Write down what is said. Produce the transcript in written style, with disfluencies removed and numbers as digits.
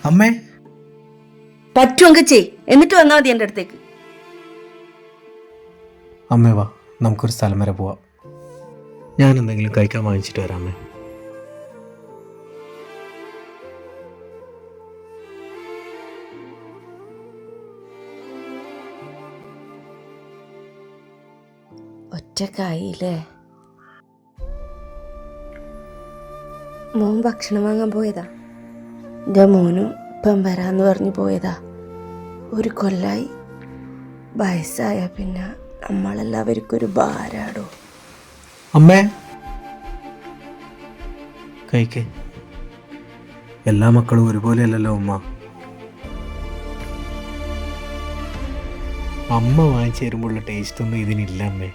അമ്മേ, പറ്റുമെങ്കിൽ ചെയ്, എന്നിട്ട് വന്നാൽ മതി എൻ്റെ അടുത്തേക്ക്. അമ്മേ വാ, നമുക്കൊരു സ്ഥലം വരെ പോവാം. ഞാൻ എന്തെങ്കിലും കഴിക്കാൻ വാങ്ങിച്ചിട്ട് വരാം അമ്മേ. ഒറ്റക്കായില്ലേ? മോൻ ഭക്ഷണം വാങ്ങാൻ പോയതാ. എൻ്റെ മോനും ഇപ്പം വരാന്ന് പറഞ്ഞു പോയതാ. ഒരു കൊല്ലായി. വയസ്സായ പിന്നെ നമ്മളെല്ലാവർക്കും ഒരു ഭാരാടോ. അമ്മേ, കഴിക്ക്. എല്ലാ മക്കളും ഒരുപോലെയല്ലല്ലോ അമ്മ. അമ്മ വാങ്ങിച്ചു തരുമ്പോഴുള്ള ടേസ്റ്റ് ഒന്നും ഇതിനില്ല അമ്മേ.